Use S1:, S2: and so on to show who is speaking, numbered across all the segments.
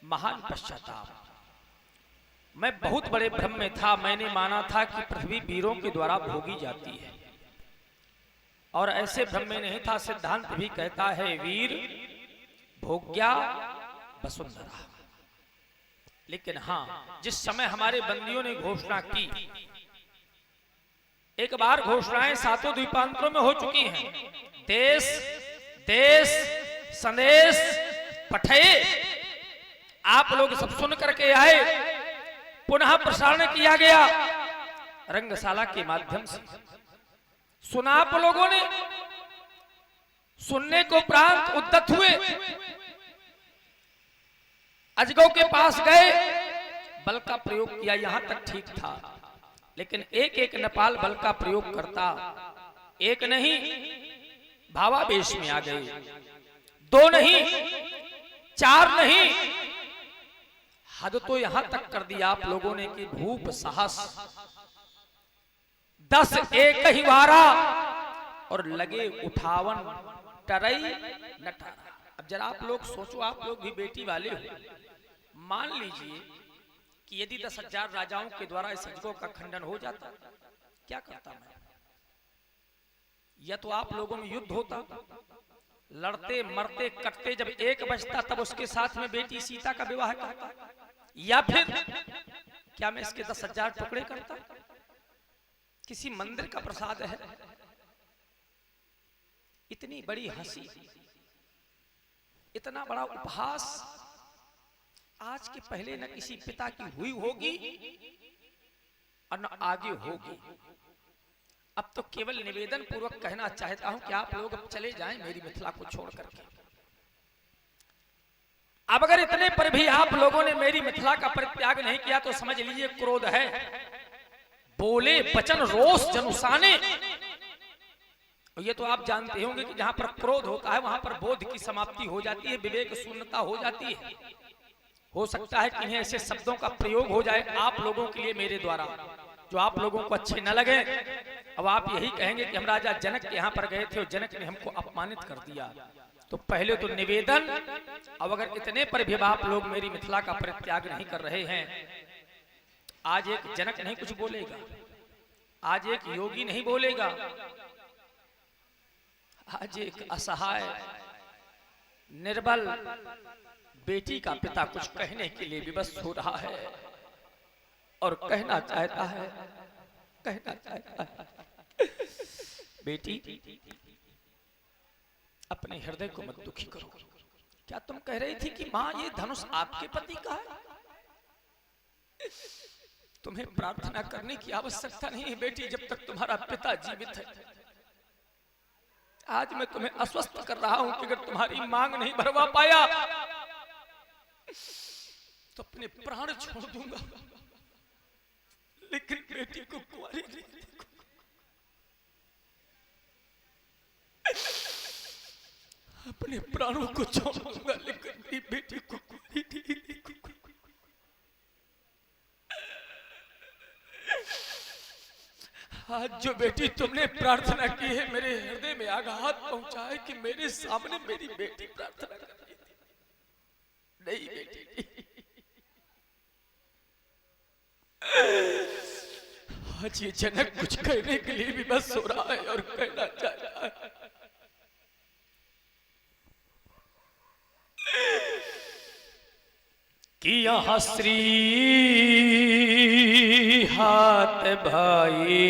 S1: महान पश्चाताप। मैं बहुत बड़े भ्रम में था। मैंने माना था कि पृथ्वी वीरों के द्वारा भोगी जाती है, और ऐसे भ्रम में नहीं था। सिद्धांत भी कहता है वीर भोग्या वसुंधरा। लेकिन हाँ, जिस समय हमारे बंदियों ने घोषणा की, एक बार घोषणाएं सातों द्वीपांतरों में हो चुकी हैं, देश देश संदेश पठे, आप लोग सब सुन करके आए। पुनः प्रसारण किया गया रंगशाला के माध्यम से। सुना आप लोगों ने, सुनने को प्रांत उद्यत हुए, अजगौ के पास गए, बल का प्रयोग किया। यहां तक ठीक था, लेकिन एक एक नेपाल बल का प्रयोग करता। एक नहीं, भावावेश में आ गए। दो नहीं, चार नहीं, हद तो यहां तक कर दिया आप लोगों ने कि भूप साहस 10 एक ही वारा और लगे उठावन टरई नटारा। अब जरा आप लोग सोचो, आप लोग भी बेटी वाले हो। मान लीजिए कि यदि 10,000 राजाओं के द्वारा इस अजगौ का खंडन हो जाता, क्या करता मैं? या तो आप लोगों में युद्ध होता, लड़ते मरते कटते, जब एक बचता तब उसके साथ में बेटी सीता का विवाह करता, या फिर क्या मैं इसके 10,000 टुकड़े करता? किसी मंदिर का प्रसाद है। इतनी बड़ी हंसी, इतना बड़ा उपहास आज के पहले न किसी पिता की हुई होगी और न आगे होगी। अब तो केवल निवेदन पूर्वक कहना चाहता हूं कि आप लोग अब चले जाएं मेरी मिथिला को छोड़ करके। अब अगर इतने पर भी आप लोगों ने मेरी मिथिला का परित्याग नहीं किया तो समझ लीजिए क्रोध है। बोले वचन रोष जनुसाने। ये तो आप जानते होंगे कि जहां पर क्रोध होता है वहां पर बोध की समाप्ति हो जाती है, विवेक शून्यता हो जाती है। हो सकता है कि इन्हें ऐसे शब्दों का प्रयोग हो जाए आप लोगों के लिए मेरे द्वारा जो आप लोगों को अच्छे न लगे। अब आप यही कहेंगे कि हम राजा जनक के यहाँ पर गए थे और जनक ने हमको अपमानित कर दिया। तो पहले तो निवेदन, अब अगर इतने पर भी आप लोग मेरी मिथिला का परित्याग नहीं कर रहे हैं, आज एक जनक नहीं कुछ बोलेगा, आज एक योगी नहीं बोलेगा, आज एक असहाय निर्बल बेटी का पिता कुछ कहने के लिए विवश हो रहा है और कहना चाहता है बेटी अपने हृदय को मत दुखी करो। क्या तुम कह रही थी कि मां ये धनुष आपके पति का है? तुम्हें प्रार्थना करने की आवश्यकता नहीं है बेटी, जब तक तुम्हारा पिता जीवित है। आज मैं तुम्हें आश्वस्त कर रहा हूं कि अगर तुम्हारी मांग नहीं भरवा पाया तो अपने प्राण छोड़ दूंगा, लेकिन बेटी को कुंवारी नहीं देखूंगा। अपने प्राणों को छोड़ दूंगा, लेकिन मेरी बेटी को कुंवारी नहीं देखूंगा। आज जो बेटी तुमने प्रार्थना की है, मेरे हृदय में आघात पहुंचा है कि मेरे सामने मेरी बेटी प्रार्थना कर रही थी। नहीं बेटी, आज ये जनक कुछ कहने के लिए भी बस हो रहा है और कहना चाह रहा है कि यहाँ श्री हाथ भाई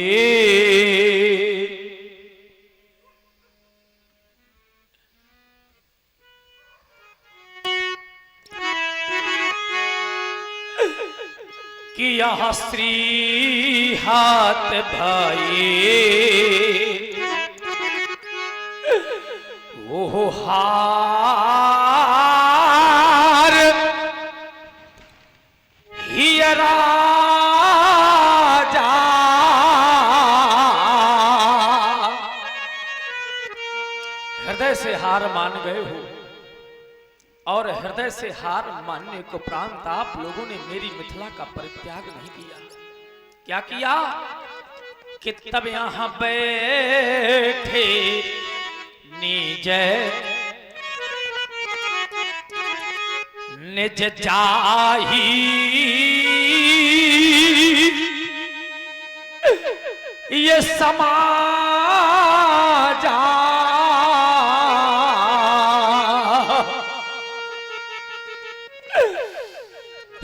S1: कि यहाँ श्री हाथ भाई वो हार ही राजा हृदय से हार मान गए हो, और हृदय से हार मानने को उपरांत आप लोगों ने मेरी मिथिला का परित्याग नहीं किया। क्या किया कि तब यहां बैठे निज निज जाही ये समाजा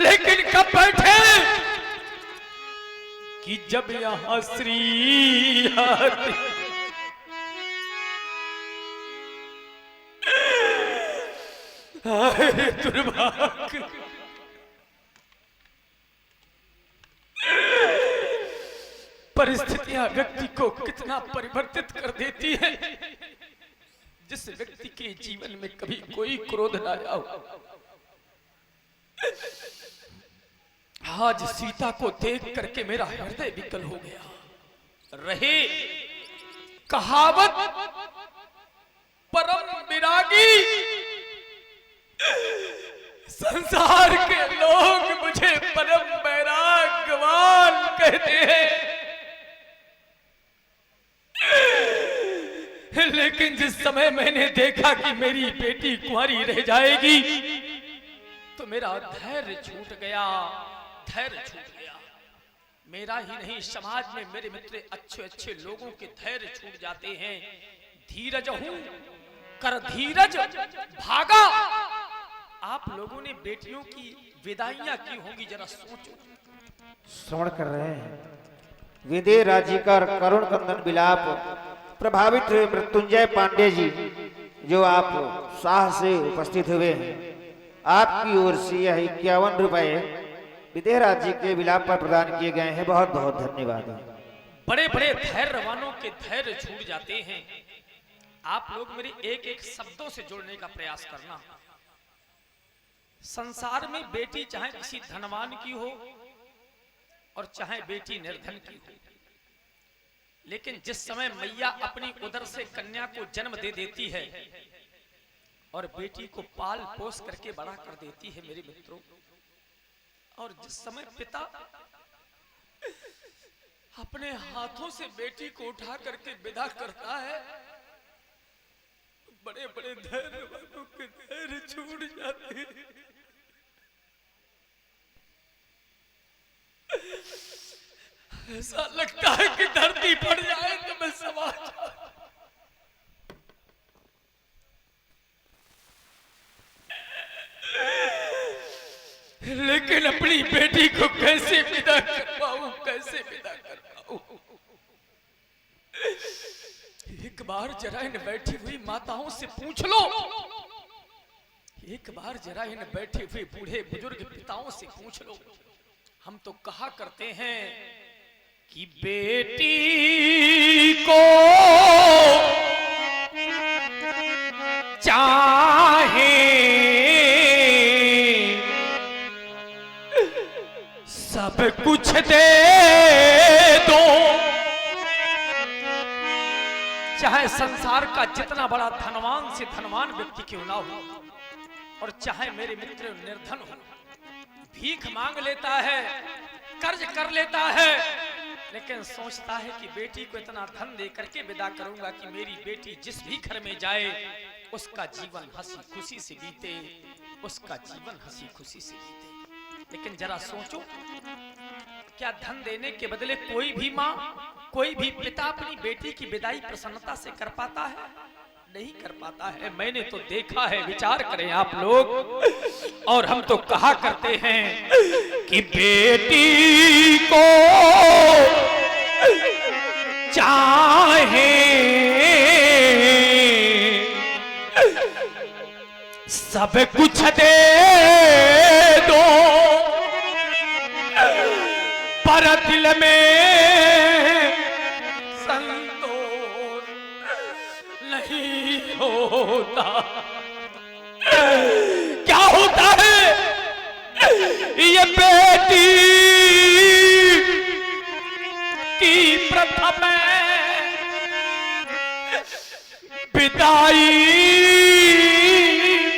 S1: लेकिन कब बैठे कि जब यहां श्री आती दुर्भाग्य परिस्थितियां व्यक्ति को कितना परिवर्तित कर देती है। जिस व्यक्ति के जीवन में कभी कोई क्रोध ना आया हो, आज सीता को देख करके मेरा हृदय विकल हो गया। रहे कहावत परम विरागी, संसार के लोग मुझे परम वैराग्यवान कहते हैं, लेकिन जिस समय मैंने देखा कि मेरी बेटी कुंवारी रह जाएगी तो मेरा धैर्य छूट गया, धैर्य छूट गया। मेरा ही नहीं, समाज में मेरे मित्र अच्छे अच्छे लोगों के धैर्य छूट जाते हैं। धीरज हूं कर धीरज भागा। आप लोगों ने बेटियों की विदाइयां की होंगी, जरा सोचो।
S2: श्रवण कर रहे हैं विदेह राज्य का करुण कंदन विलाप प्रभावित हुए मृत्युंजय पांडे जी, जो आप शाह से उपस्थित हुए हैं। आपकी ओर से यह 51 रुपए विदेह राज्य के विलाप पर प्रदान किए गए हैं। बहुत बहुत धन्यवाद।
S1: बड़े बड़े धैर्यवानों के धैर्य छूट जाते हैं। आप लोग मेरे एक एक शब्दों से जोड़ने का प्रयास करना। संसार में बेटी चाहे किसी धनवान की हो और चाहे बेटी निर्धन की हो, लेकिन जिस समय मैया अपनी उदर से कन्या को जन्म दे देती है और बेटी को पाल पोस करके बड़ा कर देती है मेरे मित्रों, और जिस समय पिता अपने हाथों से बेटी को उठा करके विदा करता है, बड़े बड़े धैर्यवानों के धैर्य छूट जाते हैं। ऐसा लगता है कि धरती फट जाए तो मैं समा जाऊं। लेकिन अपनी बेटी को कैसे विदा कर पाऊं, कैसे विदा कर पाऊं। एक बार जरा इन बैठी हुई माताओं से पूछ लो, एक बार जरा इन बैठे हुए बूढ़े बुजुर्ग पिताओं से पूछ लो। हम तो कहा करते हैं कि बेटी को चाहे सब कुछ दे दो, चाहे संसार का जितना बड़ा धनवान से धनवान व्यक्ति क्यों ना हो, और चाहे मेरे मित्र निर्धन हो, भीख मांग लेता है, कर्ज कर लेता है, लेकिन सोचता है कि बेटी को इतना धन दे करके विदा करूंगा कि मेरी बेटी जिस भी घर में जाए उसका जीवन हंसी खुशी से बीते, उसका जीवन हंसी खुशी से बीते। लेकिन जरा सोचो, क्या धन देने के बदले कोई भी माँ, कोई भी पिता अपनी बेटी की विदाई प्रसन्नता से कर पाता है? नहीं कर पाता है। मैंने तो देखा है, विचार करें आप लोग। और हम तो कहा करते हैं कि बेटी को चाहे सब कुछ दे दो, पर दिल में संतोष नहीं होता। क्या होता है? ये बेटी की प्रथम विदाई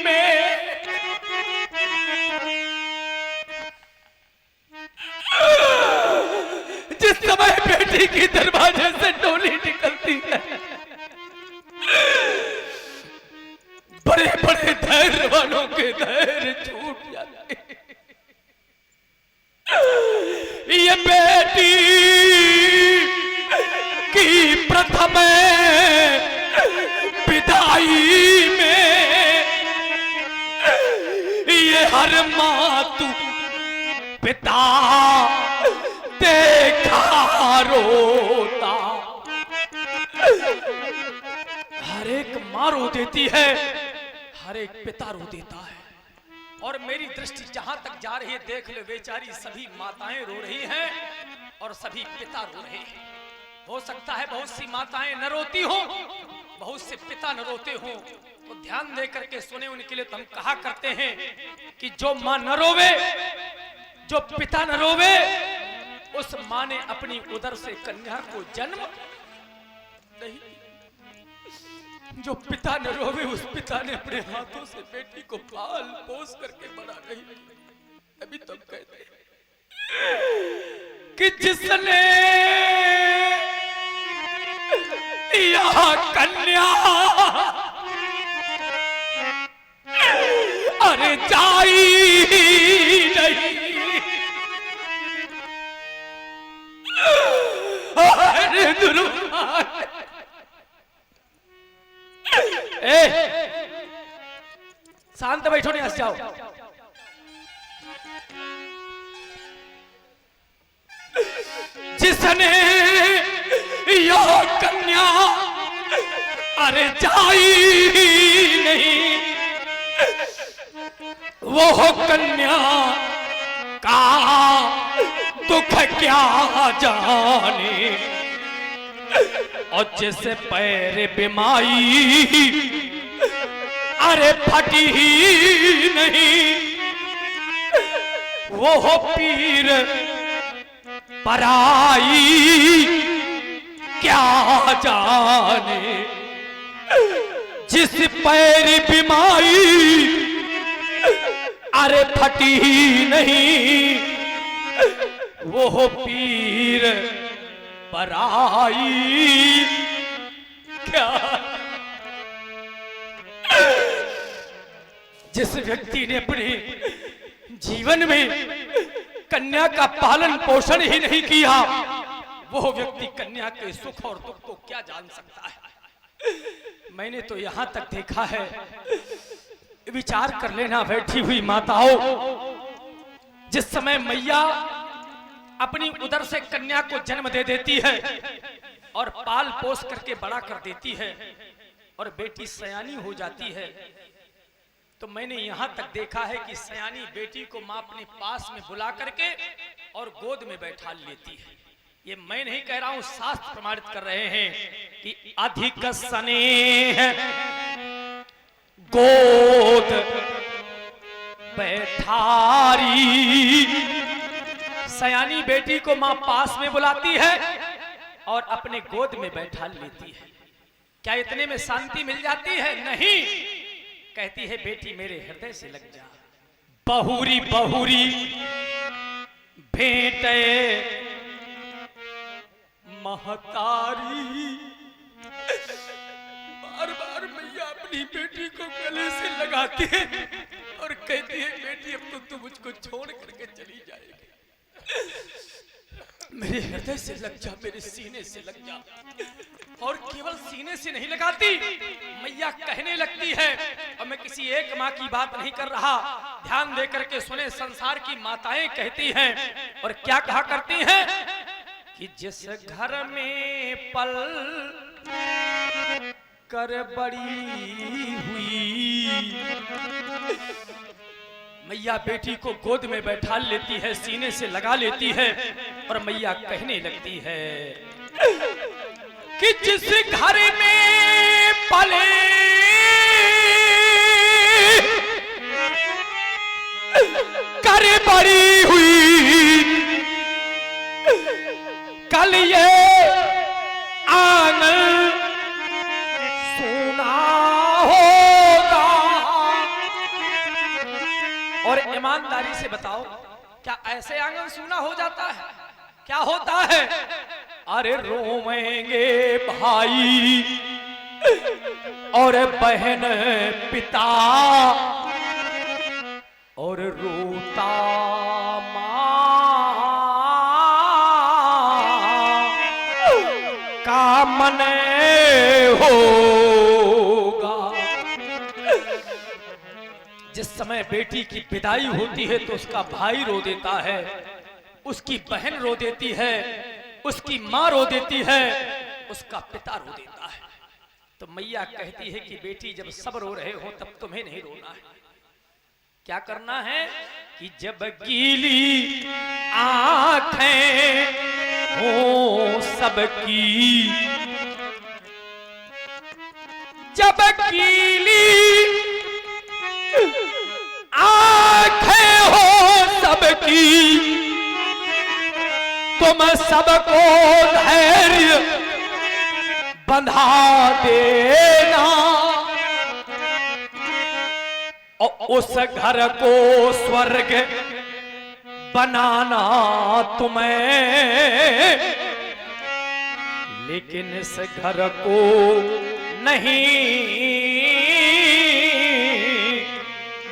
S1: में जिस समय बेटी की दरवाजे से डोली निकलती है, बड़े बड़े धैर्य वालों के धैर्य छूट जाते। ये बेटी की प्रथम विदाई में ये हर मातु पिता देखा रोता। हर एक माँ रो देती है, हर एक पिता रो देता है। और मेरी दृष्टि जहां तक जा रही है, देख ले बेचारी सभी माताएं रो रही हैं और सभी पिता रो रहे हैं। हो सकता है बहुत सी माताएं न रोती हो, बहुत से पिता न रोते हो, तो ध्यान दे करके सुने। उनके लिए तो हम कहा करते हैं कि जो माँ न रोवे, जो पिता न रोवे, उस माँ ने अपनी उदर से कन्या को जन्म नहीं। जो पिता न रोवे, उस पिता ने अपने हाथों से बेटी को पाल पोस करके बड़ा नहीं। अभी तब कहते हैं कि जिसने यह कन्या अरे जाई नहीं, अरे दुर्भाग्य। शांत बैठो, नहीं हंस जाओ। जिसने यह कन्या अरे जाई नहीं, वो कन्या का दुख क्या जाने। और जिसे पैर बिमाई अरे फटी ही नहीं, वो पीर पराई क्या जाने। जिस पैर बिमाई अरे फटी ही नहीं, वो पीर पराई क्या। जिस व्यक्ति ने अपने जीवन में कन्या का पालन पोषण ही नहीं किया, वो व्यक्ति कन्या के सुख और दुख को क्या जान सकता है। मैंने तो यहां तक देखा है, विचार कर लेना बैठी हुई माताओं, जिस समय मैया अपनी उदर से कन्या को जन्म दे देती है और पाल पोस करके बड़ा कर देती है और बेटी सयानी हो जाती है, तो मैंने यहां तक देखा है कि सयानी बेटी को मां अपने पास में बुला करके और गोद में बैठा लेती है। ये मैं नहीं कह रहा हूं, शास्त्र प्रमाणित कर रहे हैं कि अधिक स्नेह गोद बैठारी। सयानी बेटी को मां पास में बुलाती है और अपने गोद में बैठा लेती है। क्या इतने में शांति मिल जाती है? नहीं। कहती है बेटी मेरे हृदय से लग जा। बहुरी बहुरी भेंटे महतारी। बार बार मैया अपनी बेटी को गले से लगाती है और कहती है बेटी अब तो तू मुझको छोड़ करके चली जाएगी, मेरे हृदय से लग जा, मेरे सीने से लग जा। और केवल सीने से नहीं लगाती, मैया कहने लगती है, और मैं किसी एक माँ की बात नहीं कर रहा, ध्यान दे करके सुने। संसार की माताएं कहती हैं और क्या कहा करती हैं कि जिस घर में पल कर बड़ी हुई, मैया बेटी को गोद में बैठा लेती है, सीने से लगा लेती है और मैया कहने लगती है कि जिस घर में पले कर बड़ी हुई, कल ये आंगन सुना होगा। और ईमानदारी से बताओ, क्या ऐसे आंगन सूना हो जाता है? क्या होता है? अरे रोवेंगे भाई और बहन पिता, और रोता माँ का मन होगा। जिस समय बेटी की विदाई होती है तो उसका भाई रो देता है, उसकी बहन रो देती है, उसकी माँ रो देती है, उसका पिता रो देता है। तो मैया कहती है कि बेटी जब सब रो रहे हो तब तुम्हें नहीं रोना है। क्या करना है कि जब गीली आंखें हो सबकी, जब गीली आंखें हो सबकी, तुम सबको धैर्य बंधा देना और उस घर को स्वर्ग बनाना तुम्हें, लेकिन इस घर को नहीं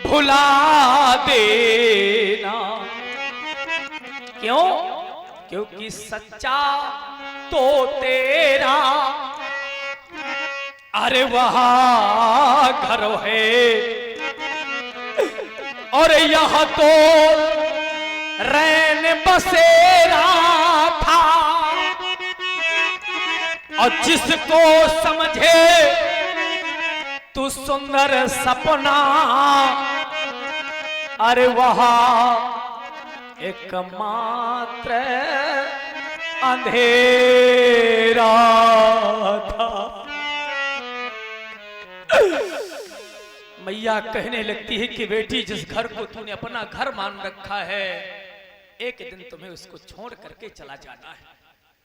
S1: भुला देना। क्यों? क्योंकि सच्चा तो तेरा अरे वहां घर है और यह तो रैन बसेरा था। और जिसको समझे तू सुंदर सपना, अरे वहां एकमात्र अंधेरा था। मैया कहने लगती है कि बेटी जिस घर को तूने अपना घर मान रखा है, एक दिन तुम्हें उसको छोड़ करके चला जाना है।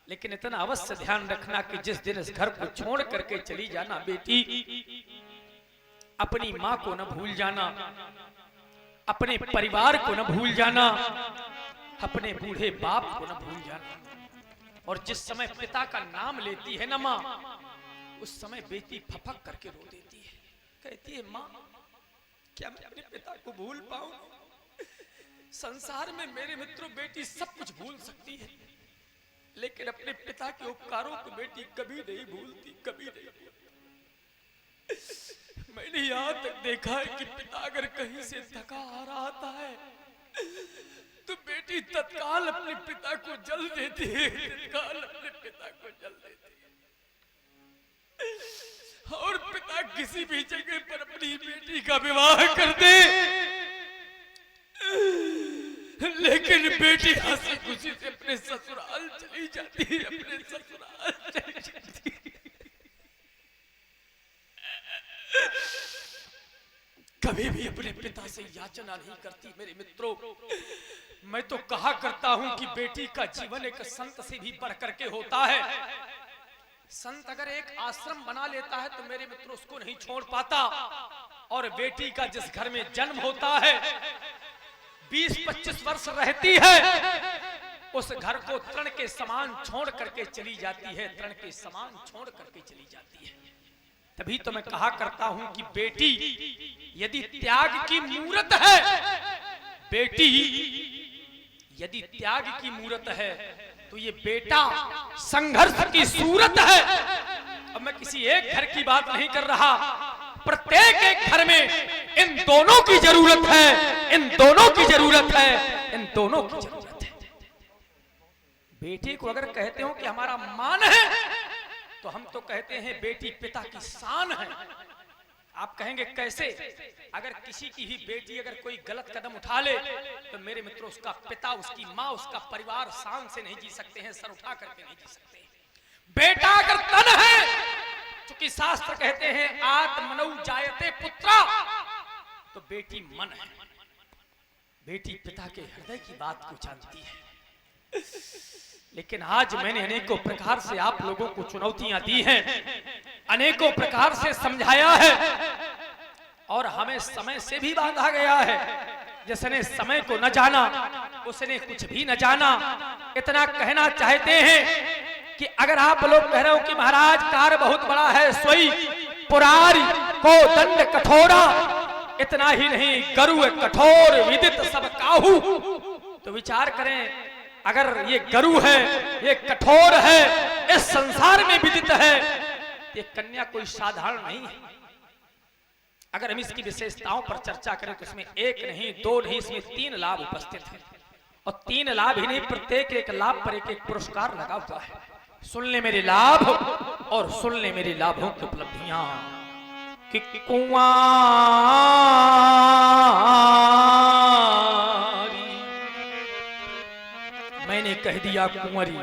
S1: लेकिन इतना अवश्य ध्यान रखना कि जिस दिन इस घर को छोड़ करके चली जाना बेटी, अपनी माँ को न भूल जाना, अपने परिवार को न भूल जाना, अपने बूढ़े बाप को न भूल जाना। और जिस समय पिता का नाम लेती है ना माँ, उस समय बेटी फपक करके रो देती है, कहती है माँ क्या मैं अपने पिता को भूल पाऊं? संसार में मेरे मित्रों बेटी सब कुछ भूल सकती है, लेकिन अपने पिता के उपकारों को बेटी कभी नहीं भूलती, कभी नहीं भूलती। मैंने यहाँ तक देखा है कि पिता अगर कहीं से थका आ रहा आता है तो बेटी तत्काल अपने पिता को जल देती है, तत्काल अपने पिता को जल देती है। और पिता किसी भी जगह पर अपनी बेटी का विवाह कर दे, लेकिन बेटी हंसी खुशी से अपने ससुराल चली जाती है, अपने ससुराल चली जाती है। कभी भी अपने पिता से याचना नहीं करती मेरे मित्रों। मैं तो कहा करता हूं कि बेटी का जीवन एक संत से भी बढ़ करके होता है। संत अगर एक आश्रम बना लेता है तो मेरे मित्रों उसको नहीं छोड़ पाता। और बेटी का जिस घर में जन्म होता है, 20-25 वर्ष रहती है, उस घर को तृण के समान छोड़ करके चली जाती है, तृण के समान छोड़ करके चली जाती है। तभी तो मैं कहा करता हूं कि बेटी यदि त्याग की मूरत है, बेटी यदि त्याग की मूरत है तो ये बेटा संघर्ष की सूरत है। अब मैं किसी एक घर की बात नहीं कर रहा, प्रत्येक एक घर में इन दोनों की जरूरत है, इन दोनों की जरूरत है, इन दोनों की जरूरत है। बेटी को अगर कहते हो कि हमारा मान है, तो हम तो कहते हैं बेटी पिता की शान है। आप कहेंगे कैसे? अगर किसी की भी बेटी अगर कोई गलत कदम उठा ले तो मेरे मित्रों उसका पिता, उसकी माँ, उसका परिवार शान से नहीं जी सकते हैं, सर उठा करके नहीं जी सकते। बेटा अगर तन है, क्योंकि शास्त्र कहते हैं आत्मनौ जायते पुत्रा, तो बेटी मन है। बेटी पिता के हृदय की बात को जानती है। लेकिन आज मैंने अनेकों प्रकार से आप लोगों को चुनौतियां दी हैं, अनेकों प्रकार से समझाया है, और हमें समय से भी बांधा गया है। जिसने समय को न जाना उसने कुछ भी न जाना। इतना कहना चाहते हैं कि अगर आप लोग कह रहे हो कि महाराज कार्य बहुत बड़ा है, सोई पुरारी को दंड कठोरा, इतना ही नहीं गरु कठोर विदित सब काहू। तो विचार करें, अगर ये गरु है, ये कठोर है, इस संसार में विदित है, ये कन्या कोई साधारण नहीं है। अगर हम इसकी विशेषताओं पर चर्चा करें तो इसमें एक नहीं, दो नहीं, इसमें 3 लाभ उपस्थित हैं। और 3 लाभ ही नहीं, प्रत्येक एक लाभ पर एक एक पुरस्कार लगा हुआ है। सुन ले मेरे लाभ और सुन ले मेरी लाभों की उपलब्धियां। कि कुंवारी मैंने कह दिया कुंवरी,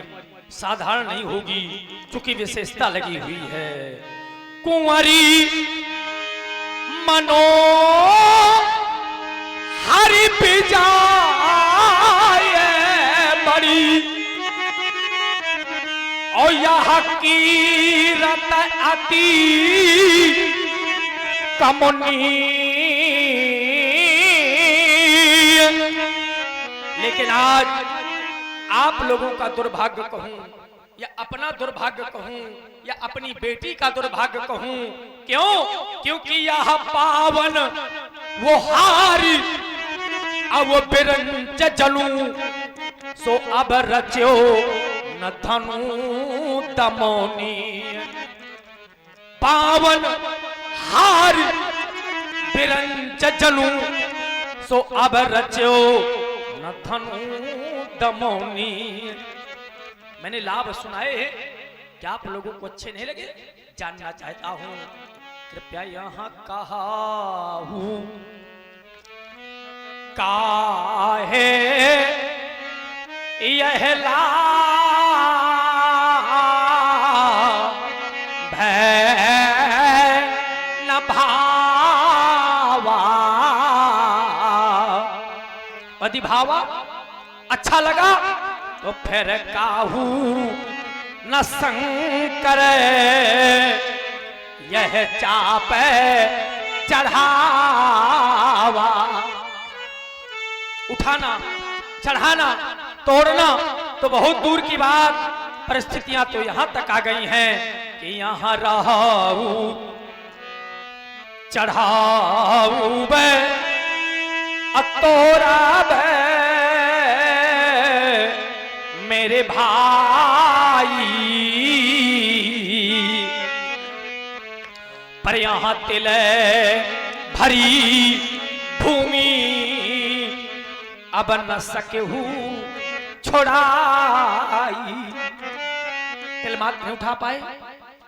S1: साधारण नहीं होगी चूंकि विशेषता लगी हुई है। कुंवरी मनो हरि बिजाए बड़ी, और यह कीरत अति कमुनी। लेकिन आज आप लोगों का दुर्भाग्य कहूं या अपना दुर्भाग्य कहूं या अपनी बेटी का दुर्भाग्य कहूं, क्यों? क्योंकि यह पावन वो हारी अब वो बिरंच जलू, सो अब रच्यो न धनु दमोनी। पावन हार बिरंच जलू, सो अब रच्यो न धनु दमोनी। मैंने लाभ सुनाए हैं, क्या आप लोगों को अच्छे नहीं लगे? जानना चाहता हूं, कृपया यहां कहा हूं काहे यह भय न भावा। यदि भावा अच्छा लगा तो फिर काहू न संकर यह चाप चढ़ावा। उठाना, चढ़ाना, तोड़ना तो बहुत दूर की बात, परिस्थितियां तो यहां तक आ गई हैं कि यहां रहू चढ़ाऊ बे तोरा बे मेरे भाई। पर यहां तिल भरी भूमि अब न सके हूं छोड़ाई। तिल मात्र नहीं उठा पाए,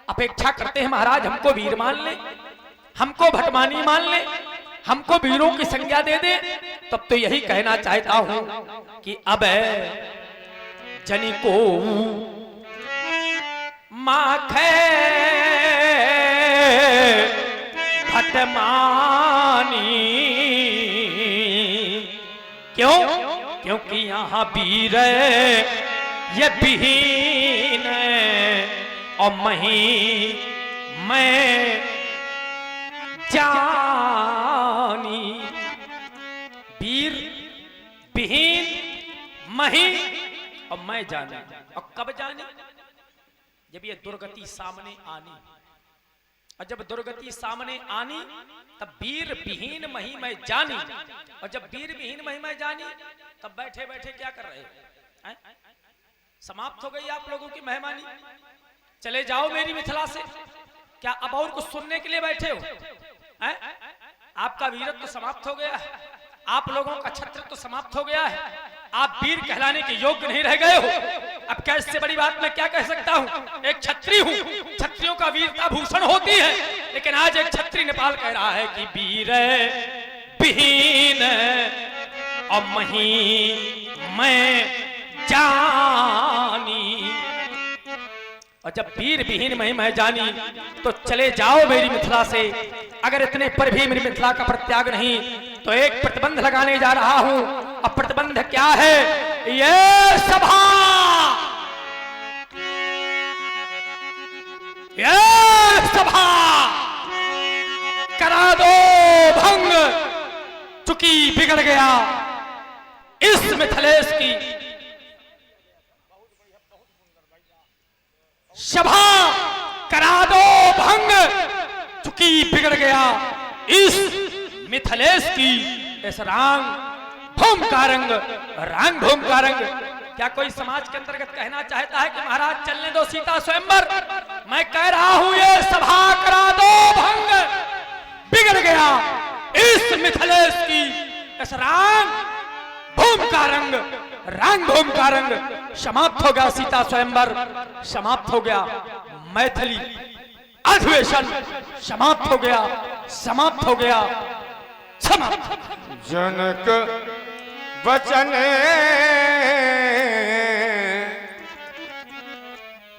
S1: अपेक्षा करते हैं महाराज हमको वीर मान ले, हमको भटमानी मान ले, हमको वीरों की संज्ञा दे दे। तब तो यही कहना चाहता हूं कि अब जनी को माखे भटमानी। क्यों? क्योंकि यहां वीर ये विहीन और मैं जानी। वीर विहीन मही और मैं जानी। और कब जानी? जब ये दुर्गति सामने आनी। और जब दुर्गति सामने आनी तब वीर विहीन मही मैं जानी। और जब वीर विहीन मही मैं जानी तब बैठे बैठे क्या कर रहे हो? समाप्त हो गई आप लोगों की मेहमानी, चले जाओ मेरी मिथिला से। क्या अब और कुछ सुनने के लिए बैठे हो? आपका वीरत्व तो समाप्त हो गया है, आप लोगों का छत्रत्व तो समाप्त हो गया है, आप वीर कहलाने के योग्य नहीं रह गए हो। अब क्या इससे बड़ी बात मैं क्या कह सकता हूं? एक छत्री हूं, छत्रियों का वीरता भूषण होती है, लेकिन आज एक छत्री नेपाल कह रहा है कि वीर विहीन और मही मैं जानी। और जब वीर विहीन मही मैं जानी तो चले जाओ मेरी मिथिला से। अगर इतने पर भी मेरी मिथिला का परित्याग नहीं तो एक प्रतिबंध लगाने जा रहा हूं। अब प्रतिबंध क्या है? ये सभा, ये सभा करा दो भंग, चूंकि बिगड़ गया इस मिथिलेश की सभा। करा दो भंग, चूंकि बिगड़ गया इस मिथिलेश की इस रांग भूम का रंग, रांग भूम का रंग। क्या कोई समाज के अंतर्गत कहना चाहता है कि महाराज चलने दो सीता स्वयंवर? मैं कह रहा हूं ये सभा करा दो भंग, बिगड़ गया इस मिथिलेश की इस रांग भूम का रंग, रांग भूम का रंग। समाप्त हो गया सीता स्वयंवर, समाप्त हो गया मैथिली अधिवेशन, समाप्त हो गया, समाप्त हो गया, समाप्त।
S3: जनक वचन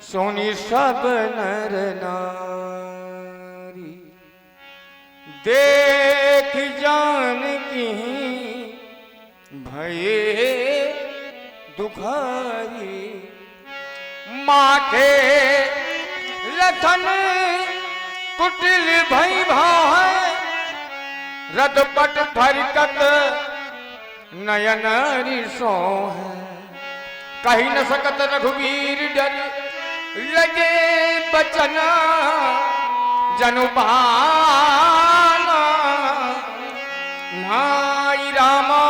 S3: सुनी सब नर नारी, देख जान की भये दुखारी। माँ के लखन कुटिल भई भाई, रदपट फरकत नयन रिसो है। कही न सकत रघुवीर डर, लगे बचना जनुबाना। नाई रामा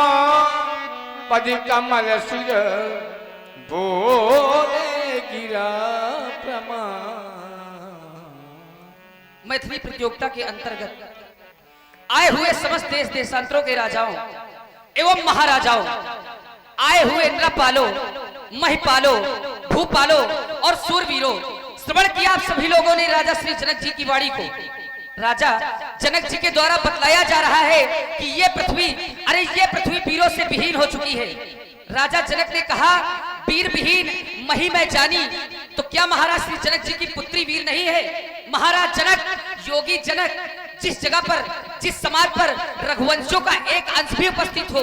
S3: पद कमल सिर, बोले गिरा प्रमाण।
S4: मैथिली प्रतियोगिता के अंतर्गत आए हुए समस्त देश देशांतरों के राजाओं एवं महाराजाओं, आए हुए इंद्रपालों, महिपालों, भूपालों और सूरवीरों, श्रवण किया आप सभी लोगों ने राजा श्री जनक जी की वाणी को। राजा जनक जी के द्वारा बतलाया जा रहा है कि ये पृथ्वी, अरे ये पृथ्वी वीरों से विहीन हो चुकी है। राजा जनक ने कहा, वीर विहीन मही मैं जानी, तो क्या महाराज श्री जनक जी की पुत्री वीर नहीं है? महाराज जनक, योगी जनक, जिस जगह पर, जिस समाज पर रघुवंशों का एक अंश भी उपस्थित हो,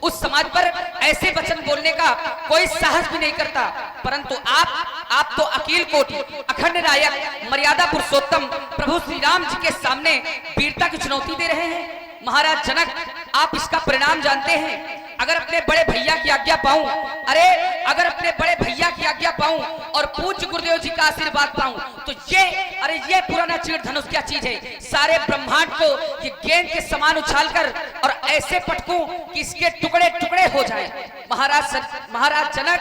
S4: उस समाज पर ऐसे वचन बोलने का कोई साहस भी नहीं करता। परंतु आप तो अकील कोटि, अखंड नायक, मर्यादा पुरुषोत्तम प्रभु श्री राम जी के सामने वीरता की चुनौती दे रहे हैं। महाराज जनक, आप इसका परिणाम जानते हैं। अगर अपने बड़े भैया की आज्ञा पाऊं, अरे अगर अपने बड़े भैया की आज्ञा पाऊं और पूज्य गुरुदेव जी का आशीर्वाद पाऊं, तो ये पुराना चीड़ धनुष क्या चीज है? सारे ब्रह्मांड को ये गेंद के समान उछालकर और ऐसे पटकूं कि इसके टुकड़े टुकड़े हो जाए। महाराज जनक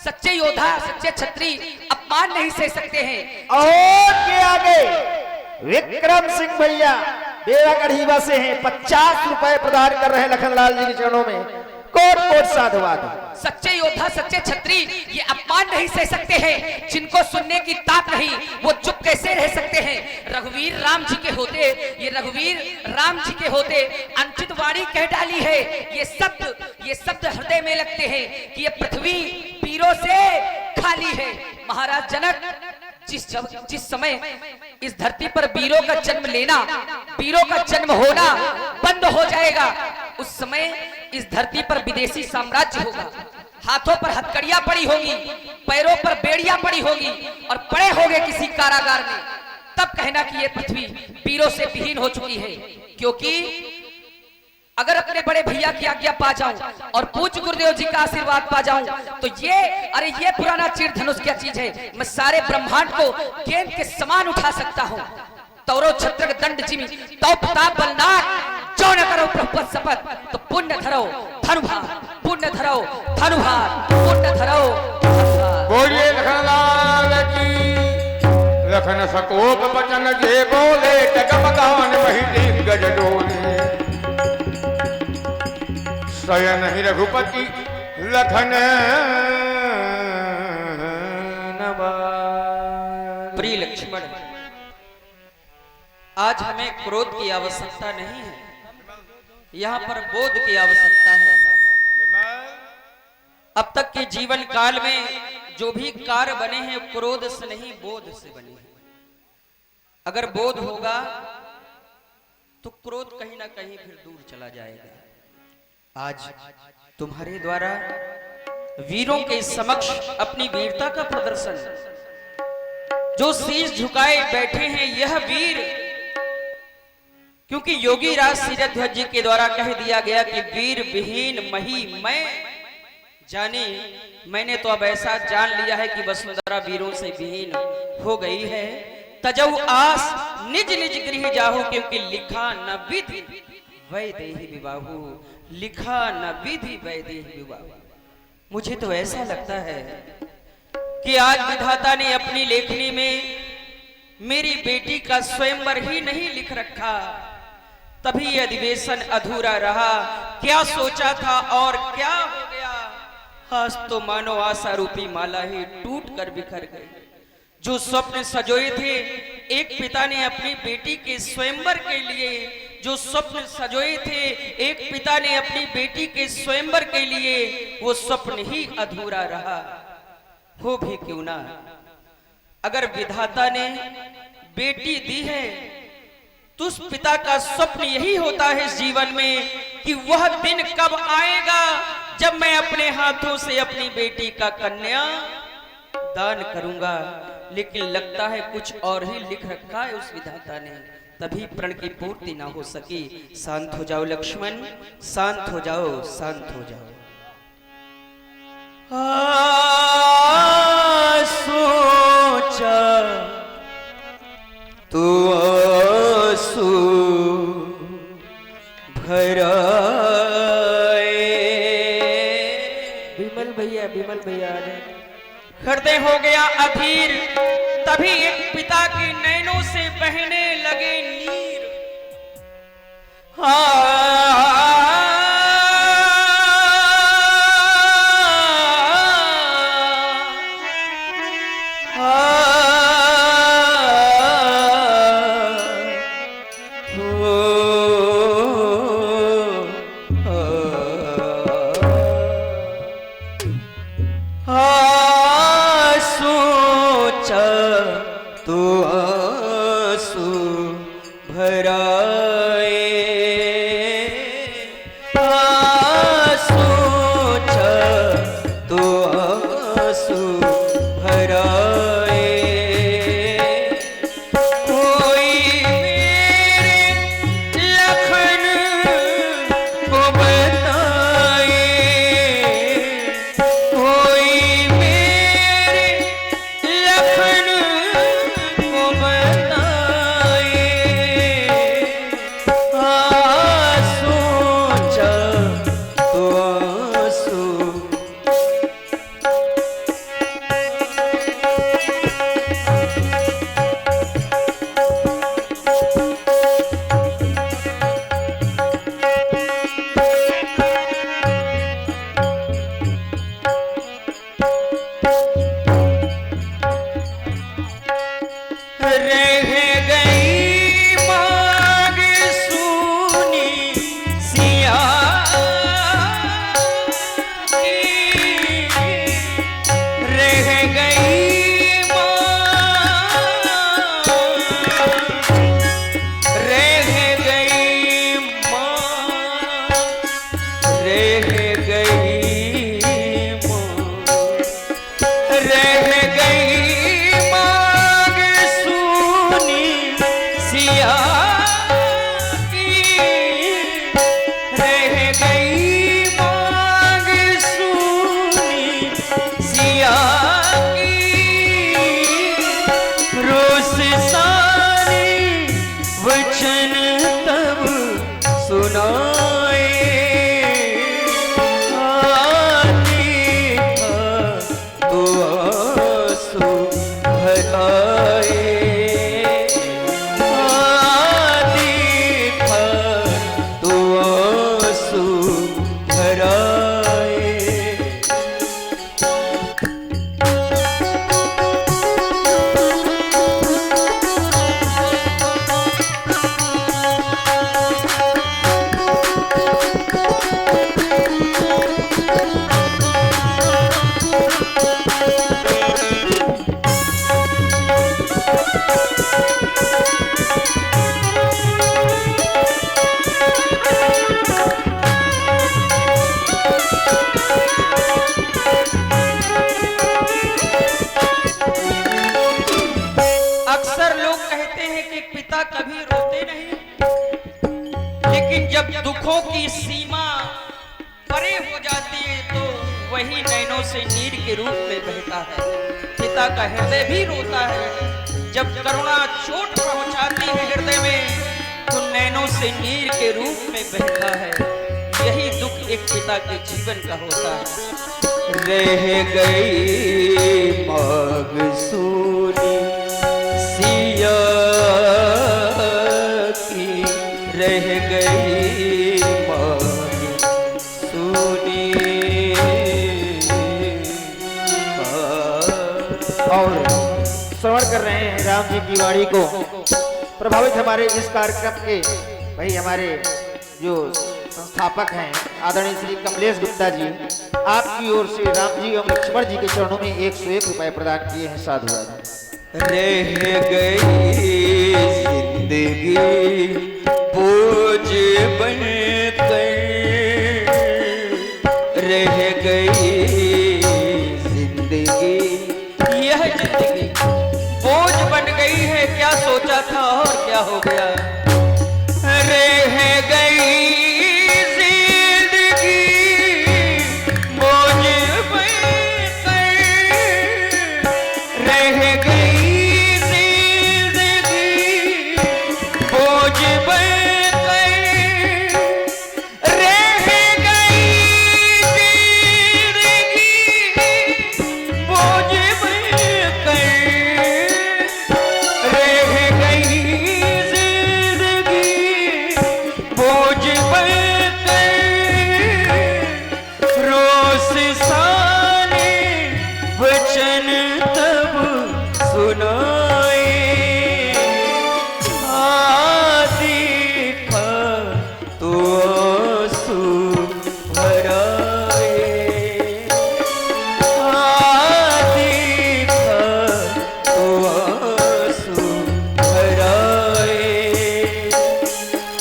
S4: सच्चे योद्धा, सच्चे छत्री अपमान नहीं सह सकते हैं।
S2: और के आगे विक्रम सिंह भैया देवागढ़ीवा से हैं, 50 रुपए प्रदान कर रहे हैं लखनलाल जी के चरणों में। कोट कोट साधुवाद।
S4: सच्चे योद्धा, सच्चे छत्री ये अपमान नहीं सह सकते हैं। जिनको सुनने की ताक नहीं, वो चुप कैसे रह सकते हैं? रघुवीर राम जी के होते, ये रघुवीर राम जी के होते अनुचित वाणी कह डाली है। ये शब्द हृदय में लगते हैं कि ये पृथ्वी वीरों से खाली है। महाराज जनक, जिस समय इस धरती पर वीरों का जन्म लेना, वीरों का जन्म होना बंद हो जाएगा, उस समय इस धरती पर विदेशी साम्राज्य होगा। हाथों पर हथकड़ियां पड़ी होगी, पैरों पर बेड़ियां पड़ी होगी और पड़े होंगे किसी कारागार में। तब कहना कि ये पृथ्वी वीरों से विहीन हो चुकी है। क्योंकि अगर अपने बड़े भैया की आज्ञा पा जाऊं और पूज्य गुरुदेव जी का आशीर्वाद पा जाऊं, तो ये पुराना चीड़ धनुष क्या चीज है? मैं सारे ब्रह्मांड को गेंद के समान उठा सकता हूं। तौरो छत्र दंड जिमी तौ प्रताप बलनाक, जो न करो प्रभु शपथ तो पुण्य धरो धनुभार, पुण्य धरो धनुभार, पुण्य धरो धनुभार।
S3: बोलिए लखनलाल की। लखन सकोप बचन जे बोले, जगमगान महिली गज डोले। शयन ही रघुपति लखन नवाज।
S4: प्रिय लक्ष्मण, आज हमें क्रोध की आवश्यकता नहीं है, यहाँ पर बोध की आवश्यकता है। अब तक के जीवन काल में जो भी कार्य बने हैं क्रोध से नहीं, बोध से बने हैं। अगर बोध होगा तो क्रोध कहीं ना कहीं फिर दूर चला जाएगा। आज तुम्हारे द्वारा वीरों के समक्ष अपनी वीरता का प्रदर्शन, जो शीश झुकाए बैठे हैं यह वीर, क्योंकि योगी राज सिरध्वज जी के द्वारा कह दिया गया कि वीर विहीन मही मैं जाने। मैंने तो अब ऐसा जान लिया है कि वसुंधरा वीरों से विहीन हो गई है। तजऊ आस निज निज गृह जाहु, क्योंकि लिखा न विधि वैदेही विवाहु, लिखा न विधि वैदेही विवाह। मुझे तो ऐसा लगता है कि आज विधाता ने अपनी लेखनी में मेरी बेटी का स्वयंवर ही नहीं लिख रखा, तभी अधिवेशन अधूरा रहा। क्या सोचा था और क्या हो गया, आज तो मानो आशा रूपी माला ही टूट कर बिखर गई। जो स्वप्न सजोए थे एक पिता ने अपनी बेटी के स्वयंवर के लिए, जो स्वप्न सजोए थे एक पिता ने अपनी बेटी के स्वयंवर के लिए, वो स्वप्न ही अधूरा रहा। हो भी क्यों ना, अगर विधाता ने बेटी दी है तो उस पिता का स्वप्न यही होता है इस जीवन में कि वह दिन कब आएगा जब मैं अपने हाथों से अपनी बेटी का कन्या दान करूंगा। लेकिन लगता है कुछ और ही लिख रखा है उस विधाता ने, तभी प्रण की पूर्ति ना हो सकी। शांत हो जाओ लक्ष्मण, शांत हो जाओ, शांत हो जाओ। सोचा तो आंसू भराए। विमल भैया हृदय हो गया अधीर, तभी एक पिता के नैनों से बहने लगे नीर। दुखों की सीमा परे हो जाती है तो वही नैनों से नीर के रूप में बहता है। पिता का हृदय भी रोता है। जब करुणा चोट पहुंचाती है हृदय में तो नैनों से नीर के रूप में बहता है। यही दुख एक पिता के जीवन का होता है।
S2: रह गई मगसूरी सिया की, रह गई मगसूरी। और श्रवण कर रहे हैं राम जी की वाणी को। प्रभावित हमारे इस कार्यक्रम के भाई हमारे जो संस्थापक हैं आदरणीय श्री कमलेश गुप्ता जी, आपकी ओर से राम जी एवं लक्ष्मण जी के चरणों में 101 रुपए प्रदान किए हैं। साधुवाद।
S5: रह गई जिंदगी बोझ बन कर, रह गई जिंदगी।
S4: यह जिंदगी बोझ बन गई है, क्या सोचा था और क्या हो गया।
S5: रह गई जिंदगी बोझ बन कर, रह गई जिंदगी बोझ बन कर, रह गई जिंदगी बोझ बन कर, रह गई जिंदगी बोझ बन कर। रोस साने वचन तब सुनाए, देखा तो आंसू भराए, देखा तो आंसू भराए।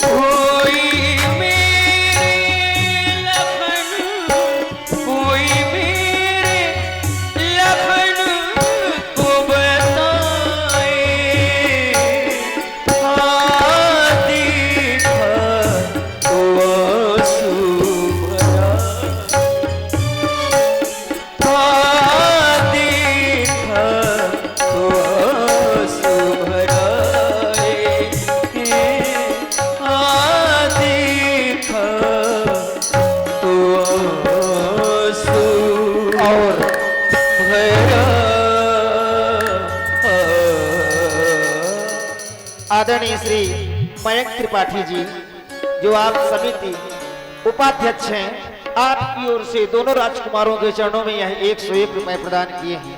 S5: कोई मेरे लखन, कोई मेरे लखन को बताए, देखा तो आंसू भरा, देखा तो आंसू भराए, देखा तो आंसू
S2: और
S5: भरा।
S2: आदरणीय श्री मयंक त्रिपाठी जी, जो आप समिति उपाध्यक्ष हैं, आपकी ओर से दोनों राजकुमारों के चरणों में यह 101 रुपए प्रदान किए हैं।